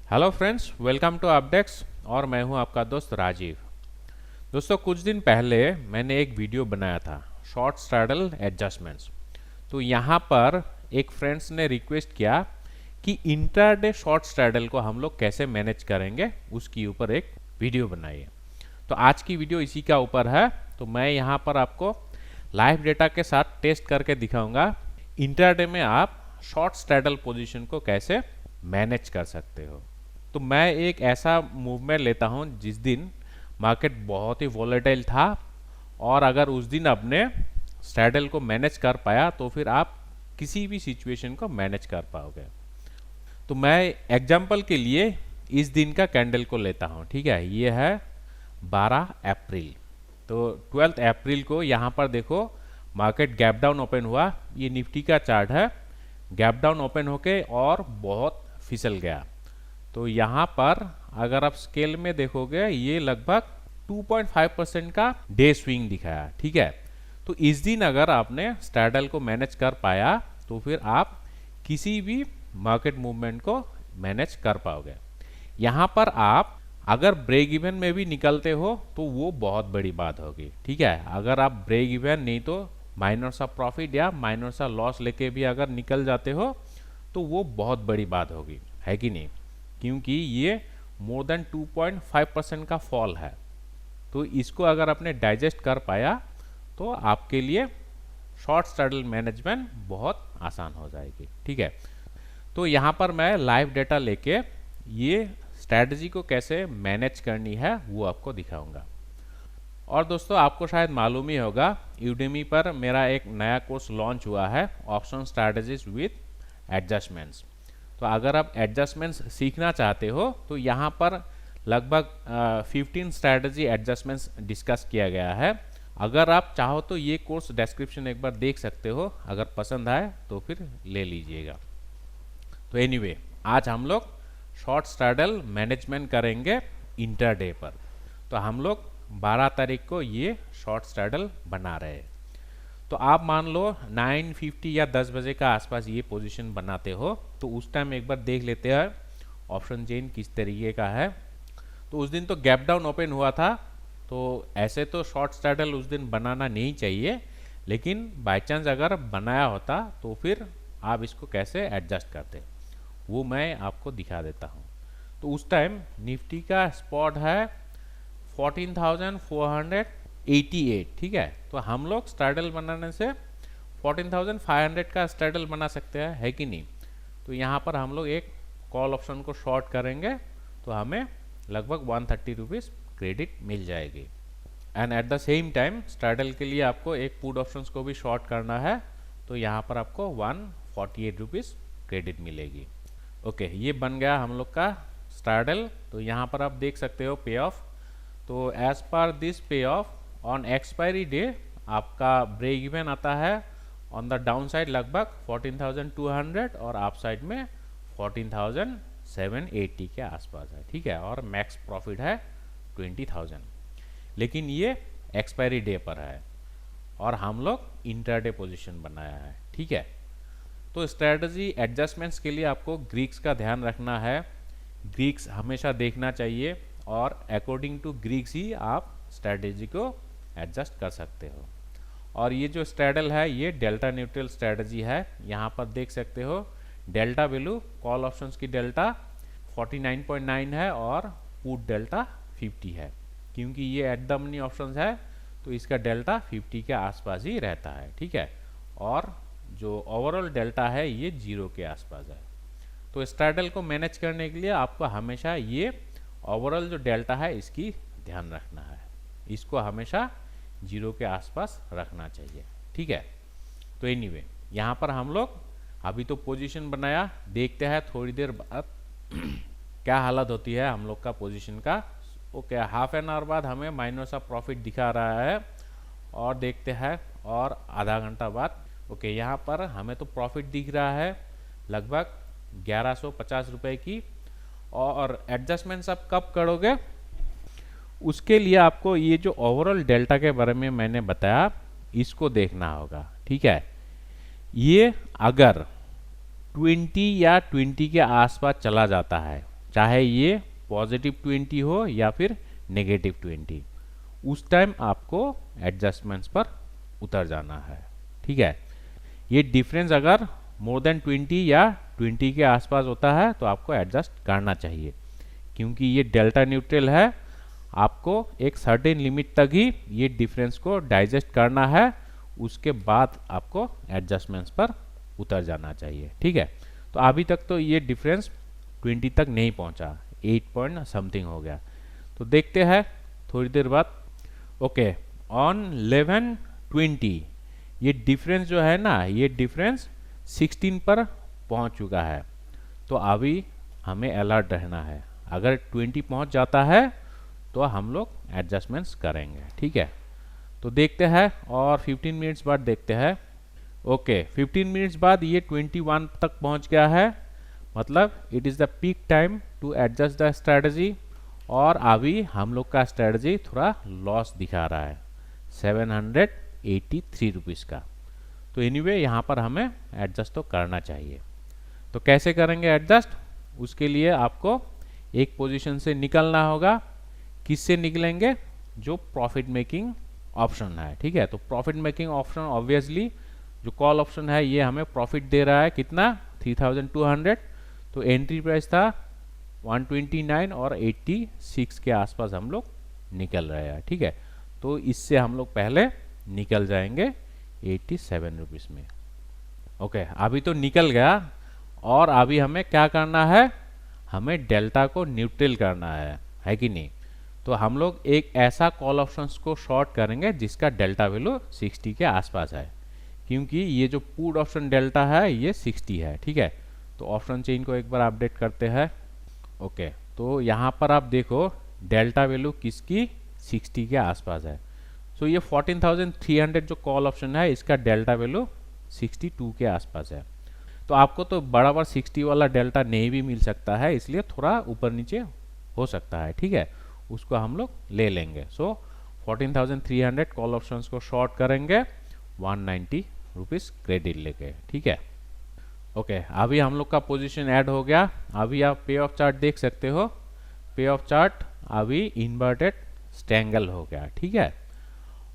Hello friends, welcome to अपडेक्स और मैं हूं आपका दोस्त राजीव। दोस्तों, कुछ दिन पहले मैंने एक वीडियो बनाया था शॉर्ट स्ट्रैडल एडजस्टमेंट्स। तो यहां पर एक फ्रेंड्स ने रिक्वेस्ट किया कि इंट्राडे शॉर्ट स्ट्रैडल को हम लोग कैसे मैनेज करेंगे, उसके ऊपर एक वीडियो बनाइए। तो आज की वीडियो इसी का ऊपर है। तो मैं यहाँ पर आपको लाइव डेटा के साथ टेस्ट करके दिखाऊंगा इंट्राडे में आप शॉर्ट स्ट्रैडल पोजीशन को कैसे मैनेज कर सकते हो। तो मैं एक ऐसा मूवमेंट लेता हूं जिस दिन मार्केट बहुत ही वॉलेटाइल था, और अगर उस दिन आपने स्ट्रैडल को मैनेज कर पाया तो फिर आप किसी भी सिचुएशन को मैनेज कर पाओगे। तो मैं एग्जांपल के लिए इस दिन का कैंडल को लेता हूं। ठीक है, ये है 12 अप्रैल। तो 12 अप्रैल को यहाँ पर देखो मार्केट गैप डाउन ओपन हुआ। ये निफ्टी का चार्ट है। गैप डाउन ओपन होके और बहुत फिसल गया। तो यहाँ पर अगर आप स्केल में देखोगे ये लगभग 2.5% का डे स्विंग दिखाया। ठीक है, तो इस दिन अगर आपने स्ट्रैडल को मैनेज कर पाया तो फिर आप किसी भी मार्केट मूवमेंट को मैनेज कर पाओगे। यहाँ पर आप अगर ब्रेक इवन में भी निकलते हो तो वो बहुत बड़ी बात होगी। ठीक है, अगर आप ब्रेक इवन नहीं तो माइनर सा प्रॉफिट या माइनर सा लॉस लेके भी अगर निकल जाते हो तो वो बहुत बड़ी बात होगी, है कि नहीं? क्योंकि ये मोर देन 2.5% का फॉल है। तो इसको अगर आपने डाइजेस्ट कर पाया तो आपके लिए शॉर्ट स्ट्रैडल मैनेजमेंट बहुत आसान हो जाएगी। ठीक है, तो यहाँ पर मैं लाइव डेटा लेके ये स्ट्रैटेजी को कैसे मैनेज करनी है वो आपको दिखाऊंगा। और दोस्तों, आपको शायद मालूम ही होगा यूडेमी पर मेरा एक नया कोर्स लॉन्च हुआ है, ऑप्शन स्ट्रैटेजीज विद एडजस्टमेंट्स। तो अगर आप एडजस्टमेंट्स सीखना चाहते हो तो यहाँ पर लगभग 15 स्ट्रैटेजी एडजस्टमेंट्स डिस्कस किया गया है। अगर आप चाहो तो ये कोर्स डिस्क्रिप्शन एक बार देख सकते हो, अगर पसंद आए तो फिर ले लीजिएगा। तो एनीवे, आज हम लोग शॉर्ट स्ट्रैडल मैनेजमेंट करेंगे इंटरडे पर। तो हम लोग 12 तारीख को ये शॉर्ट स्ट्रैडल बना रहे हैं। तो आप मान लो 9:50 या 10 बजे का आसपास ये पोजीशन बनाते हो, तो उस टाइम एक बार देख लेते हैं ऑप्शन चेन किस तरीके का है। तो उस दिन तो गैप डाउन ओपन हुआ था, तो ऐसे तो शॉर्ट स्ट्रैडल उस दिन बनाना नहीं चाहिए, लेकिन बाय चांस अगर बनाया होता तो फिर आप इसको कैसे एडजस्ट करते वो मैं आपको दिखा देता हूँ। तो उस टाइम निफ्टी का स्पॉट है 14,488। ठीक है, तो हम लोग स्ट्रैडल बनाने से 14,500 का स्ट्रैडल बना सकते हैं, है कि नहीं? तो यहाँ पर हम लोग एक कॉल ऑप्शन को शॉर्ट करेंगे तो हमें लगभग 130 रुपीज़ क्रेडिट मिल जाएगी। And at the same time straddle के लिए आपको एक पुट ऑप्शन को भी शॉर्ट करना है, तो यहाँ पर आपको 148 रुपीज़ क्रेडिट मिलेगी। ओके, ये बन गया हम लोग का स्ट्रैडल। तो यहाँ पर आप देख सकते हो पे ऑफ। तो एज पर दिस पे ऑफ ऑन एक्सपायरी डे आपका ब्रेक इवन आता है ऑन द डाउन साइड लगभग 14,200 और अप साइड में 14,780 के आसपास है। ठीक है, और मैक्स प्रॉफिट है 20,000। लेकिन ये एक्सपायरी डे पर है और हम लोग इंटरडे पोजीशन बनाया है। ठीक है, तो स्ट्रेटजी एडजस्टमेंट्स के लिए आपको ग्रीक्स का ध्यान रखना है। ग्रीक्स हमेशा देखना चाहिए और अकॉर्डिंग टू ग्रीक्स ही आप स्ट्रेटजी को एडजस्ट कर सकते हो। और ये जो स्ट्रैडल है ये डेल्टा न्यूट्रल स्ट्रेटजी है। यहाँ पर देख सकते हो डेल्टा वैल्यू कॉल ऑप्शंस की डेल्टा 49.9 है और पुट डेल्टा 50 है। क्योंकि ये एट द मनी ऑप्शंस है तो इसका डेल्टा 50 के आसपास ही रहता है। ठीक है, और जो ओवरऑल डेल्टा है ये 0 के आसपास है। तो स्ट्रैडल को मैनेज करने के लिए आपको हमेशा ये ओवरऑल जो डेल्टा है इसकी ध्यान रखना है, इसको हमेशा 0 के आसपास रखना चाहिए। ठीक है, तो एनीवे यहाँ पर हम लोग अभी तो पोजीशन बनाया, देखते हैं थोड़ी देर बाद क्या हालत होती है हम लोग का पोजीशन का। ओके, हाफ एन आवर बाद हमें माइनर सा प्रॉफिट दिखा रहा है और देखते हैं और आधा घंटा बाद। ओके, यहाँ पर हमें तो प्रॉफिट दिख रहा है लगभग 1150 रुपए की। और एडजस्टमेंट्स आप कब करोगे उसके लिए आपको ये जो ओवरऑल डेल्टा के बारे में मैंने बताया इसको देखना होगा। ठीक है, ये अगर 20 या 20 के आसपास चला जाता है, चाहे ये पॉजिटिव 20 हो या फिर नेगेटिव 20, उस टाइम आपको एडजस्टमेंट्स पर उतर जाना है। ठीक है, ये डिफरेंस अगर मोर देन 20 या 20 के आसपास होता है तो आपको एडजस्ट करना चाहिए, क्योंकि ये डेल्टा न्यूट्रल है। आपको एक सर्टेन लिमिट तक ही ये डिफरेंस को डाइजेस्ट करना है, उसके बाद आपको एडजस्टमेंट्स पर उतर जाना चाहिए। ठीक है, तो अभी तक तो ये डिफरेंस 20 तक नहीं पहुंचा, 8 पॉइंट समथिंग हो गया। तो देखते हैं थोड़ी देर बाद। ओके, ऑन 11:20 ये डिफरेंस जो है ना, ये डिफरेंस 16 पर पहुंच चुका है। तो अभी हमें अलर्ट रहना है, अगर 20 पहुंच जाता है तो हम लोग एडजस्टमेंट्स करेंगे। ठीक है, तो देखते हैं और 15 मिनट्स बाद देखते हैं। ओके, 15 मिनट्स बाद ये 21 तक पहुंच गया है, मतलब it is the peak time to adjust the strategy. और अभी हम लोग का स्ट्रेटजी थोड़ा लॉस दिखा रहा है 783 रुपीज़ का। तो एनीवे यहाँ पर हमें एडजस्ट तो करना चाहिए। तो कैसे करेंगे एडजस्ट? उसके लिए आपको एक पोजीशन से निकलना होगा। किससे निकलेंगे? जो प्रॉफिट मेकिंग ऑप्शन है। ठीक है, तो प्रॉफिट मेकिंग ऑप्शन ऑब्वियसली जो कॉल ऑप्शन है ये हमें प्रॉफिट दे रहा है कितना? 3200। तो एंट्री प्राइस था 129 और 86 के आसपास हम लोग निकल रहे हैं। ठीक है, तो इससे हम लोग पहले निकल जाएंगे 87 रुपीज़ में। ओके, अभी तो निकल गया और अभी हमें क्या करना है? हमें डेल्टा को न्यूट्रल करना है कि नहीं? तो हम लोग एक ऐसा कॉल ऑप्शंस को शॉर्ट करेंगे जिसका डेल्टा वैल्यू 60 के आसपास है, क्योंकि ये जो पुट ऑप्शन डेल्टा है ये 60 है। ठीक है, तो ऑप्शन चेन को एक बार अपडेट करते हैं। ओके, तो यहाँ पर आप देखो डेल्टा वैल्यू किसकी 60 के आसपास है। सो ये 14,300 जो कॉल ऑप्शन है इसका डेल्टा वैल्यू 62 के आसपास है। तो आपको तो बराबर 60 वाला डेल्टा नहीं भी मिल सकता है, इसलिए थोड़ा ऊपर नीचे हो सकता है। ठीक है, उसको हम लोग ले लेंगे। सो 14,300 कॉल ऑप्शंस को शॉर्ट करेंगे 190 रुपीज़ क्रेडिट लेके। ठीक है, ओके, अभी हम लोग का पोजीशन ऐड हो गया। अभी आप पे ऑफ चार्ट देख सकते हो, पे ऑफ चार्ट अभी इन्वर्टेड स्ट्रैंगल हो गया। ठीक है,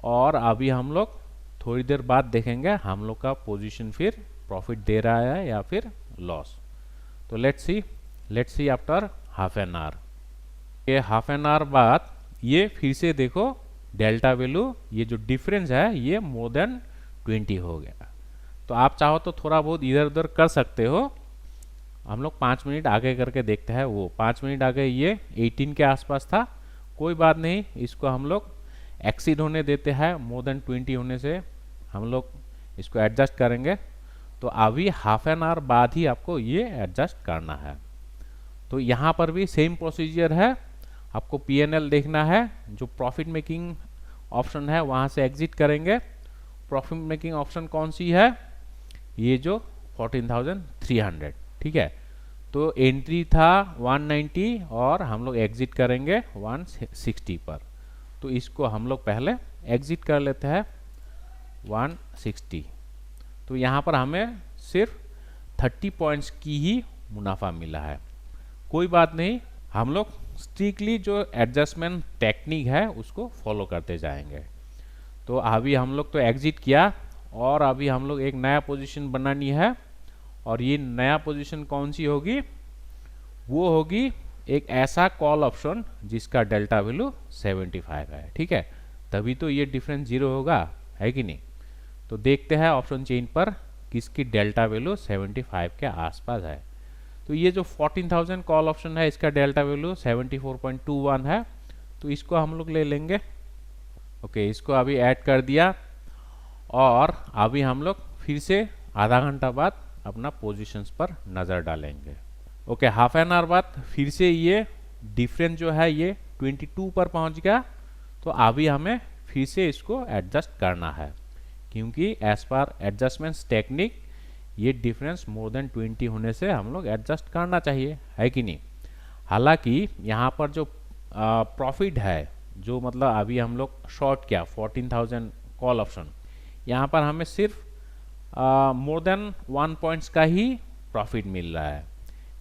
और अभी हम लोग थोड़ी देर बाद देखेंगे हम लोग का पोजीशन फिर प्रॉफिट दे रहा है या फिर लॉस। तो let's see after half an hour. ये हाफ एन आवर बाद ये फिर से देखो डेल्टा वैल्यू, ये जो डिफरेंस है ये मोर देन 20 हो गया। तो आप चाहो तो थोड़ा बहुत इधर उधर कर सकते हो। हम लोग 5 मिनट आगे करके देखते हैं। वो 5 मिनट आगे ये 18 के आसपास था, कोई बात नहीं, इसको हम लोग एक्सीड होने देते हैं। मोर देन 20 होने से हम लोग इसको एडजस्ट करेंगे। तो अभी हाफ एन आवर बाद ही आपको ये एडजस्ट करना है। तो यहाँ पर भी सेम प्रोसीजर है, आपको PNL देखना है। जो प्रॉफिट मेकिंग ऑप्शन है वहाँ से एग्जिट करेंगे। प्रॉफिट मेकिंग ऑप्शन कौन सी है? ये जो 14,300। ठीक है, तो एंट्री था 190 और हम लोग एग्जिट करेंगे 160 पर। तो इसको हम लोग पहले एग्जिट कर लेते हैं 160। तो यहाँ पर हमें सिर्फ 30 पॉइंट्स की ही मुनाफा मिला है। कोई बात नहीं, हम लोग स्ट्रिक्टली जो एडजस्टमेंट टेक्निक है उसको फॉलो करते जाएंगे। तो अभी हम लोग तो एग्जिट किया और अभी हम लोग एक नया पोजीशन बनानी है। और ये नया पोजीशन कौन सी होगी? वो होगी एक ऐसा कॉल ऑप्शन जिसका डेल्टा वैल्यू 75 है। ठीक है, तभी तो ये डिफरेंस 0 होगा, है कि नहीं? तो देखते हैं ऑप्शन चेन पर किसकी डेल्टा वैल्यू 75 के आसपास है। तो ये जो 14,000 कॉल ऑप्शन है इसका डेल्टा वैल्यू 74.21 है। तो इसको हम लोग ले लेंगे। ओके, इसको अभी ऐड कर दिया और अभी हम लोग फिर से आधा घंटा बाद अपना पोजीशंस पर नज़र डालेंगे। ओके, हाफ एन आवर बाद फिर से ये डिफरेंस जो है ये 22 पर पहुंच गया। तो अभी हमें फिर से इसको एडजस्ट करना है, क्योंकि एज पर एडजस्टमेंट्स टेक्निक ये डिफरेंस मोर देन 20 होने से हम लोग एडजस्ट करना चाहिए, है कि नहीं? हालांकि यहाँ पर जो प्रॉफिट है, जो मतलब अभी हम लोग शॉर्ट किया 14,000 कॉल ऑप्शन, यहाँ पर हमें सिर्फ मोर देन 1 पॉइंट्स का ही प्रॉफिट मिल रहा है।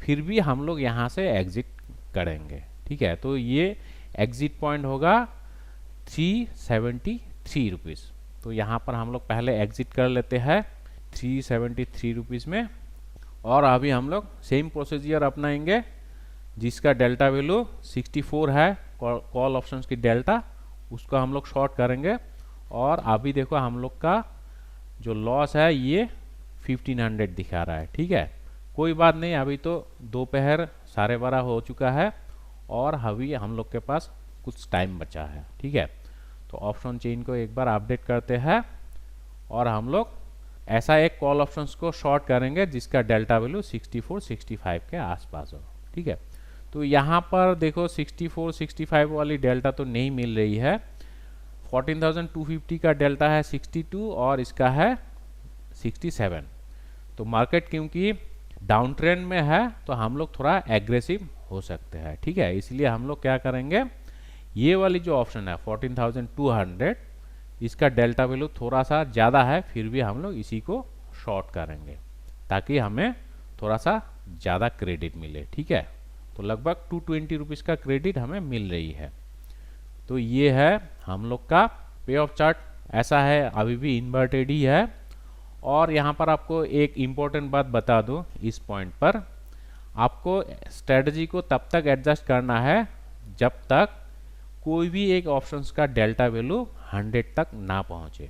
फिर भी हम लोग यहाँ से एग्जिट करेंगे। ठीक है, तो ये एग्जिट पॉइंट होगा 373 रुपीज़। तो यहाँ पर हम लोग पहले एग्जिट कर लेते हैं 373 रुपीज़ में, और अभी हम लोग सेम प्रोसीजर अपनाएंगे। जिसका डेल्टा वैल्यू 64 है कॉल ऑप्शंस की डेल्टा, उसको हम लोग शॉर्ट करेंगे। और अभी देखो हम लोग का जो लॉस है ये 1500 दिखा रहा है। ठीक है, कोई बात नहीं, अभी तो दोपहर 12:30 हो चुका है और अभी हम लोग के पास कुछ टाइम बचा है। ठीक है, तो ऑप्शन चेन को एक बार अपडेट करते हैं और हम लोग ऐसा एक कॉल ऑप्शंस को शॉर्ट करेंगे जिसका डेल्टा वैल्यू 64-65 के आसपास हो। ठीक है, तो यहाँ पर देखो 64-65 वाली डेल्टा तो नहीं मिल रही है। 14,250 का डेल्टा है 62 और इसका है 67। तो मार्केट क्योंकि डाउन ट्रेंड में है तो हम लोग थोड़ा एग्रेसिव हो सकते हैं। ठीक है, इसलिए हम लोग क्या करेंगे, ये वाली जो ऑप्शन है 14,200, इसका डेल्टा वैल्यू थोड़ा सा ज़्यादा है, फिर भी हम लोग इसी को शॉर्ट करेंगे ताकि हमें थोड़ा सा ज़्यादा क्रेडिट मिले। ठीक है, तो लगभग 220 रुपीज़ का क्रेडिट हमें मिल रही है। तो ये है हम लोग का पे ऑफ चार्ट, ऐसा है, अभी भी इन्वर्टेड ही है। और यहाँ पर आपको एक इम्पोर्टेंट बात बता दूँ, इस पॉइंट पर आपको स्ट्रेटजी को तब तक एडजस्ट करना है जब तक कोई भी एक ऑप्शंस का डेल्टा वैल्यू 100 तक ना पहुँचे।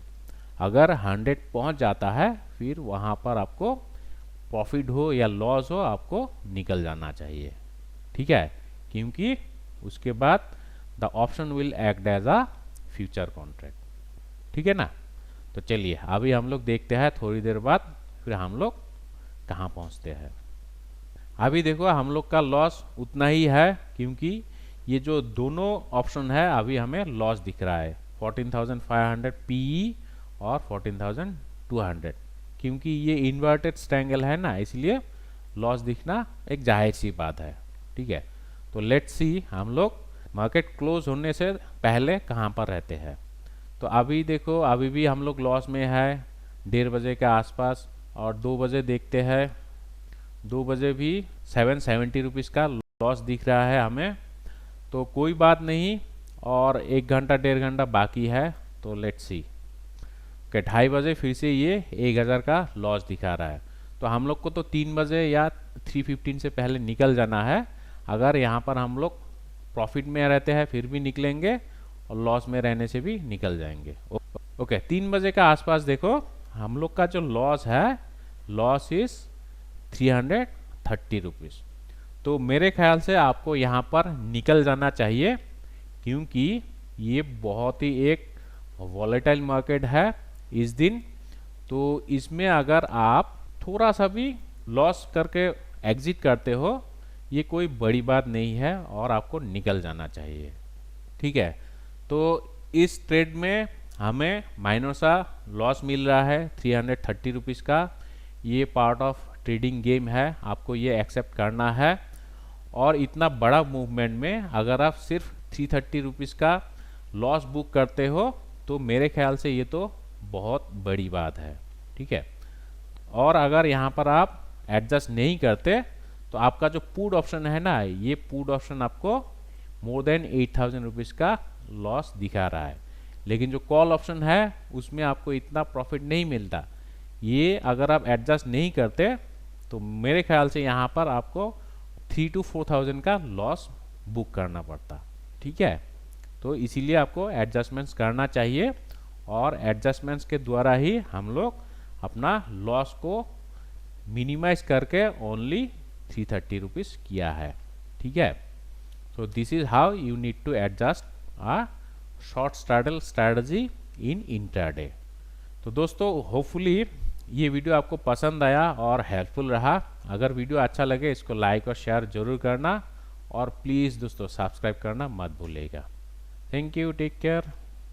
अगर 100 पहुँच जाता है फिर वहाँ पर आपको प्रॉफिट हो या लॉस हो आपको निकल जाना चाहिए। ठीक है, क्योंकि उसके बाद the option will act as a future contract. ठीक है ना, तो चलिए अभी हम लोग देखते हैं थोड़ी देर बाद फिर हम लोग कहाँ पहुँचते हैं। अभी देखो हम लोग का लॉस उतना ही है क्योंकि ये जो दोनों ऑप्शन है अभी हमें लॉस दिख रहा है 14,500 पीई और 14,200, क्योंकि ये इन्वर्टेड ट्रायंगल है ना, इसलिए लॉस दिखना एक जाहिर सी बात है। ठीक है, तो लेट्स सी हम लोग मार्केट क्लोज होने से पहले कहाँ पर रहते हैं। तो अभी देखो अभी भी हम लोग लॉस में है 1:30 बजे के आसपास, और 2 बजे देखते हैं, 2 बजे भी 770 रुपीज़ का लॉस दिख रहा है हमें। तो कोई बात नहीं, और 1 घंटा 1.5 घंटा बाकी है, तो लेट्स सी कि 2:30 बजे फिर से ये 1000 का लॉस दिखा रहा है। तो हम लोग को तो 3 बजे या 3:15 से पहले निकल जाना है। अगर यहाँ पर हम लोग प्रॉफिट में रहते हैं फिर भी निकलेंगे और लॉस में रहने से भी निकल जाएंगे। ओके, 3 बजे का आसपास देखो हम लोग का जो लॉस है, लॉस इज 330 रुपीज़। तो मेरे ख्याल से आपको यहाँ पर निकल जाना चाहिए क्योंकि ये बहुत ही एक वॉलेटाइल मार्केट है इस दिन। तो इसमें अगर आप थोड़ा सा भी लॉस करके एग्जिट करते हो ये कोई बड़ी बात नहीं है और आपको निकल जाना चाहिए। ठीक है, तो इस ट्रेड में हमें माइनर सा लॉस मिल रहा है 330 रुपीज़ का। ये पार्ट ऑफ ट्रेडिंग गेम है, आपको ये एक्सेप्ट करना है। और इतना बड़ा मूवमेंट में अगर आप सिर्फ 330 रुपीज़ का लॉस बुक करते हो तो मेरे ख्याल से ये तो बहुत बड़ी बात है। ठीक है, और अगर यहाँ पर आप एडजस्ट नहीं करते तो आपका जो पुट ऑप्शन है ना, ये पुट ऑप्शन आपको मोर देन 8,000 रुपीज़ का लॉस दिखा रहा है, लेकिन जो कॉल ऑप्शन है उसमें आपको इतना प्रॉफिट नहीं मिलता। ये अगर आप एडजस्ट नहीं करते तो मेरे ख्याल से यहाँ पर आपको 3,000 to 4,000 का लॉस बुक करना पड़ता। ठीक है, तो इसीलिए आपको एडजस्टमेंट्स करना चाहिए और एडजस्टमेंट्स के द्वारा ही हम लोग अपना लॉस को मिनिमाइज करके ओनली 330 रुपीज़ किया है। ठीक है, so this is how you need to adjust a short straddle strategy in intraday। तो दोस्तों होपफुली ये वीडियो आपको पसंद आया और हेल्पफुल रहा। अगर वीडियो अच्छा लगे इसको लाइक और शेयर जरूर करना और प्लीज़ दोस्तों सब्सक्राइब करना मत भूलिएगा। Thank you, take care.